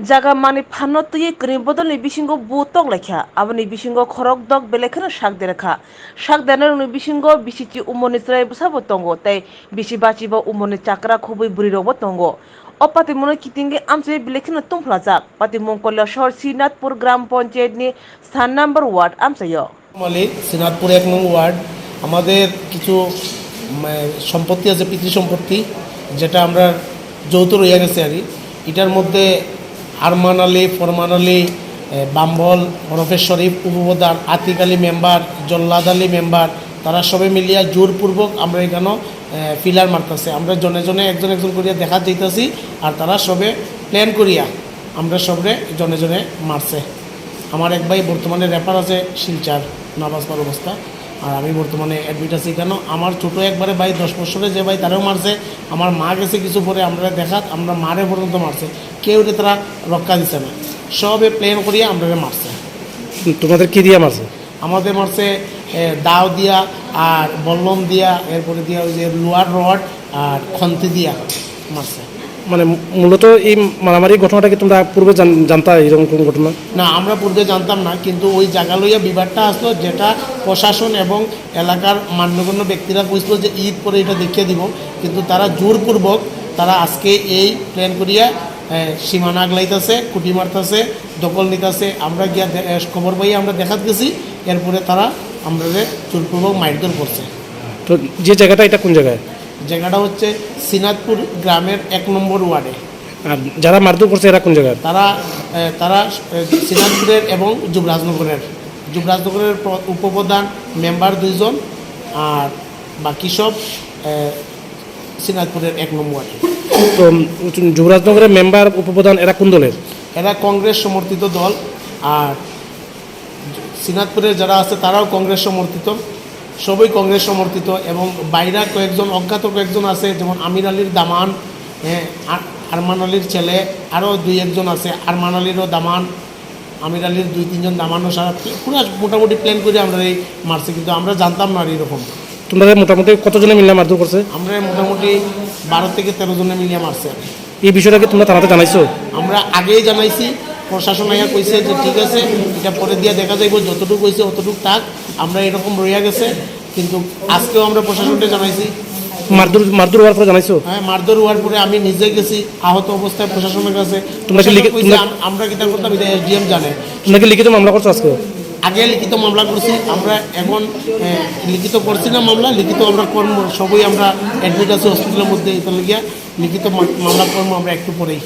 Jaga mani phano tuye kini bodol ni bisingo butok lekha aboni bisingo khorok dok belekhana sak derekha sak denar ni bisingo bisiti umoni trai busabo tongo tai bisi bachi ba umoni chakra khubui buri robo tongo opati mono kitinge amse belekhana tumplajak pati mongkolya shor sinatpur gram panchayat ni স্থান number ward আমসাyo মালিক সিনাতপুর 1 নং word আমাদের কিছু সম্পত্তি আছে পিতৃ সম্পত্তি যেটা আমরা যৌথ রইয়া গেছে আর এটার মধ্যে আরমান আলী ফরমান আলী বাম্বল ওরফে শরীফ উপপ্রধান আতিক আলী মেম্বার জল্লাদ আলী মেম্বার তারা সবাই মিলিয়া জোরপূর্বক আমরা এখানে পিলার মারতেছে আমরা জনে জনে একজন একজন করিয়া দেখা যাইতেছি আর তারা সবে প্ল্যান করিয়া আমরা সবরে জনে জনে মারছে আমার এক ভাই বর্তমানে রেফার আছে শিলচার নামাজ পড়ার অবস্থা আর আমি বর্তমানে অ্যাডমিট আছি কেন আমার ছোটো একবারে ভাই 10 বছরের যে ভাই তারাও মারছে আমার মা গেছে কিছু পরে আমরা দেখাত আমরা মারে পর্যন্ত মারছে কেউ তারা রক্ষা দিচ্ছে না সবে প্লেন করিয়া আমরা মারছে। তোমাদের কি দিয়া মারছে? আমাদের মারছে দাও দিয়া আর বল্লম দিয়া এরপরে দিয়া ওই যে লোহার রড আর খন্তি দিয়া মারছে। মানে মূলত এই মারামারি ঘটনাটা কি তোমরা পূর্বে জানতা এরকম কোন ঘটনা? না, আমরা পূর্বে জানতাম না, কিন্তু ওই জায়গা লইয়া বিবাদটা আসলো যেটা প্রশাসন এবং এলাকার মান্যগণ্য ব্যক্তিরা কইছিল যে ঈদ পরে এটা দেখিয়ে দিব, কিন্তু তারা জোরপূর্বক তারা আজকে এই প্ল্যান করিয়া সীমানা আগলাইতেছে, কুটি মারতেছে, দখল নিতেছে। আমরা গিয়া খবর পাইয়া আমরা দেখাত গেছি, এরপরে তারা আমরা জোরপূর্বক মারধর করছে। তো যে জায়গাটা এটা কোন জায়গায়? জায়গাটা হচ্ছে সিনাতপুর গ্রামের 1 নম্বর ওয়ার্ডে। আর যারা মারধর করছে এরা কোন জায়গায়? তারা সিনাতপুরের এবং যুবরাজনগরের উপপ্রধান মেম্বার 2 জন আর বাকি সব সিনাতপুরের 1 নম্বর ওয়ার্ডে। তো যুবরাজনগরের মেম্বার উপপ্রধান এরা কোন দলের? এরা কংগ্রেস সমর্থিত দল, আর সিনাতপুরের যারা আছে তারাও কংগ্রেস সমর্থিত, সবই কংগ্রেস সমর্থিত। এবং বাইরা কয়েকজন অজ্ঞাত কয়েকজন আছে, যেমন আমির আলীর দামান, আরমান আলীর ছেলে, আরও 2-1 জন আছে। আরমান আলীরও দামান, আমির আলীর 2-3 জন দামানও সারা পুরো মোটামুটি প্ল্যান করে আমরা এই মারছি, কিন্তু আমরা জানতাম না আর এরকম। তোমরা মোটামুটি কতজনে মিলিয়ে মারধর করছে? আমরা মোটামুটি 12 থেকে 13 জনে মিলিয়ে মারছে। এই বিষয়টা কি তোমরা থানাতে জানাইছো? আমরা আগেই জানাইছি, প্রশাসন আইয়া কইছে যে ঠিক আছে এটা পরে দিয়ে দেখা যাইব, যতটুকু কইছে অতটুকু থাক, আমরা এরকম রইয়া গেছে। কিন্তু আজকেও আমরা প্রশাসনকে জানাইছি। মারধর হওয়ার পরে জানাইছো? হ্যাঁ, মারধর হওয়ার পরে আমি নিজে গেছি আহত অবস্থায় প্রশাসনের কাছে। আমরা কিতা করতাম এটা এসডিএম জানে। তোমরা কি লিখিত মামলা করছো আজকে? আগে লিখিত মামলা করছি আমরা, এখন লিখিত করছি না মামলা, লিখিত আমরা কর্ম সবই আমরা অ্যাডমিট আছি হসপিটালের মধ্যে, এটা লিখিত মামলা কর্ম আমরা একটু পরেই